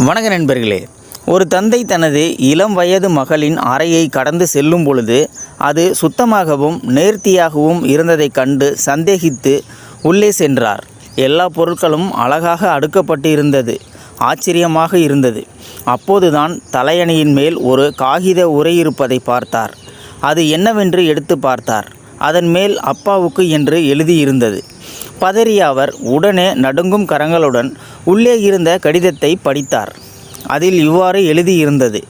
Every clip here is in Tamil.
வணக்க நண்பர்களே, ஒரு தந்தை தனது இளம் வயது மகளின் அறையை கடந்து செல்லும் பொழுது அது சுத்தமாகவும் நேர்த்தியாகவும் இருந்ததைக் கண்டு சந்தேகித்து உள்ளே சென்றார். எல்லா பொருட்களும் அழகாக அடுக்கப்பட்டு இருந்தது. ஆச்சரியமாக இருந்தது. அப்போதுதான் தலையணையின் மேல் ஒரு காகித உரை இருப்பதை பார்த்தார். அது என்னவென்று எடுத்து பார்த்தார். அதன் மேல் அப்பாவுக்கு என்று எழுதியிருந்தது. பதறிய அவர் உடனே நடுங்கும் கரங்களுடன் உள்ளே இருந்த கடிதத்தை படித்தார். அதில் இவ்வாறு எழுதியிருந்தது: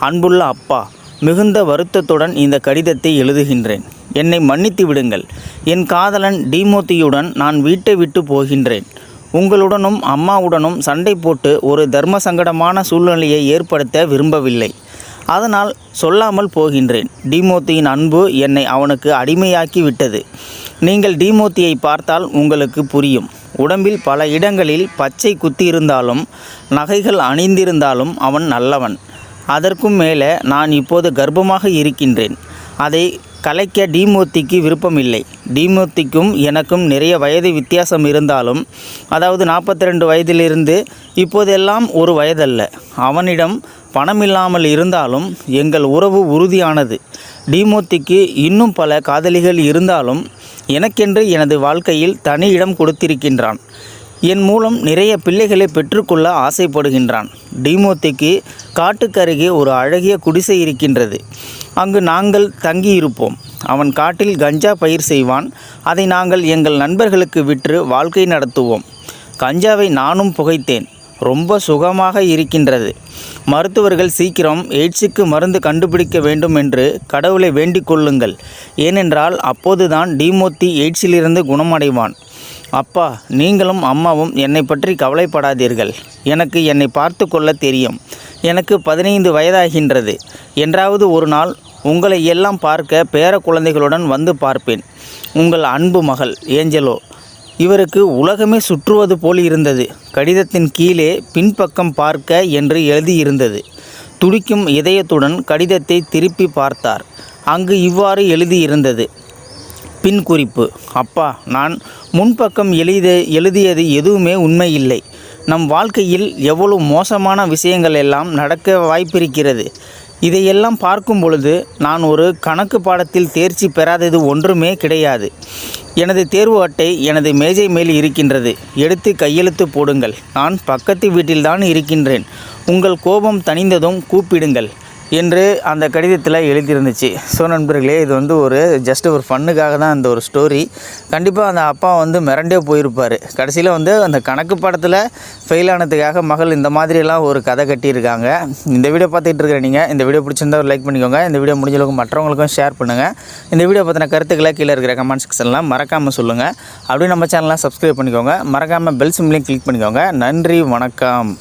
அன்புள்ள அப்பா, மிகுந்த வருத்தத்துடன் இந்த கடிதத்தை எழுதுகின்றேன். என்னை மன்னித்து விடுங்கள். என் காதலன் டீமோத்தியுடன் நான் வீட்டை விட்டு போகின்றேன். உங்களுடனும் அம்மாவுடனும் சண்டை போட்டு ஒரு தர்ம சங்கடமான சூழ்நிலையை ஏற்படுத்த விரும்பவில்லை. அதனால் சொல்லாமல் போகின்றேன். டீமோத்தியின் அன்பு என்னை அவனுக்கு அடிமையாக்கி விட்டது. நீங்கள் டீமோத்தியை பார்த்தால் உங்களுக்கு புரியும். உடம்பில் பல இடங்களில் பச்சை குத்தியிருந்தாலும் நகைகள் அணிந்திருந்தாலும் அவன் நல்லவன். அதற்கும் மேலே நான் இப்போது கர்ப்பமாக இருக்கின்றேன். அதை கலைக்க டீமோத்திக்கு விருப்பமில்லை. டீமோத்திக்கும் எனக்கும் நிறைய வயது வித்தியாசம் இருந்தாலும், அதாவது 42 வயதிலிருந்து இப்போதெல்லாம் ஒரு வயதல்ல. அவனிடம் பணமில்லாமல் இருந்தாலும் எங்கள் உறவு உறுதியானது. டீமோத்திக்கு இன்னும் பல காதலிகள் இருந்தாலும் எனக்கென்று எனது வாழ்க்கையில் தனி இடம் கொடுத்திருக்கின்றான். என் மூலம் நிறைய பிள்ளைகளை பெற்றுக்கொள்ள ஆசைப்படுகின்றான். டீமோத்திக்கு காட்டுக்கருகே ஒரு அழகிய குடிசை இருக்கின்றது. அங்கு நாங்கள் தங்கியிருப்போம். அவன் காட்டில் கஞ்சா பயிர் செய்வான். அதை நாங்கள் எங்கள் நண்பர்களுக்கு விற்று வாழ்க்கை நடத்துவோம். கஞ்சாவை நானும் புகைத்தேன். ரொம்ப சுகமாக இருக்கின்றது. மருத்துவர்கள் சீக்கிரம் எய்ட்ஸுக்கு மருந்து கண்டுபிடிக்க வேண்டும் என்று கடவுளை வேண்டிக் கொள்ளுங்கள். ஏனென்றால் அப்போதுதான் டீமோத்தி எய்ட்ஸிலிருந்து குணமடைவான். அப்பா, நீங்களும் அம்மாவும் என்னை பற்றி கவலைப்படாதீர்கள். எனக்கு என்னை பார்த்து கொள்ள தெரியும். எனக்கு 15 வயதாகின்றது. என்றாவது ஒரு நாள் உங்களை எல்லாம் பார்க்க பேர குழந்தைகளுடன் வந்து பார்ப்பேன். உங்கள் அன்பு மகள் ஏஞ்சலோ. இவருக்கு உலகமே சுற்றுவது போல் இருந்தது. கடிதத்தின் கீழே பின்பக்கம் பார்க்க என்று எழுதியிருந்தது. துடிக்கும் இதயத்துடன் கடிதத்தை திருப்பி பார்த்தார். அங்கு இவ்வாறு எழுதியிருந்தது: பின் குறிப்பு: அப்பா, நான் முன்பக்கம் எழுதியது எதுவுமே உண்மையில்லை. நம் வாழ்க்கையில் எவ்வளவு மோசமான விஷயங்கள் எல்லாம் நடக்க வாய்ப்பிருக்கிறது. இதையெல்லாம் பார்க்கும் பொழுது நான் ஒரு கணக்கு பாடத்தில் தேர்ச்சி பெறாதது ஒன்றுமே கிடையாது. எனது தேர்வு அட்டை எனது மேஜை மேல் இருக்கின்றது. எடுத்து கையெழுத்து போடுங்கள். நான் பக்கத்து வீட்டில்தான் இருக்கின்றேன். உங்கள் கோபம் தணிந்ததும் கூப்பிடுங்கள் என்று அந்த கடிதத்தில் எழுதியிருந்துச்சு. ஸோ நண்பர்களே, இது ஒரு ஃபன்னுக்காக தான் அந்த ஒரு ஸ்டோரி. கண்டிப்பாக அந்த அப்பா மிரண்டே போயிருப்பார். கடைசியில் அந்த கணக்கு பாடத்தில் ஃபெயில் ஆனதுக்காக மகள் இந்த மாதிரியெல்லாம் ஒரு கதை கட்டியிருக்காங்க. இந்த வீடியோ பார்த்துட்டு இருக்கிற நீங்கள் இந்த வீடியோ பிடிச்சிருந்தா ஒரு லைக் பண்ணிக்கோங்க. இந்த வீடியோ முடிஞ்ச அளவுக்கு மற்றவங்களுக்கும் ஷேர் பண்ணுங்கள். இந்த வீடியோ பற்றின கருத்துக்களை கீழே இருக்கிற கமெண்ட் செக்ஷன்லாம் மறக்காமல் சொல்லுங்கள். அப்படியே நம்ம சேனலாம் சப்ஸ்கிரைப் பண்ணிக்கோங்க. மறக்காமல் பெல் சிம்லையும் கிளிக் பண்ணிக்கோங்க. நன்றி, வணக்கம்.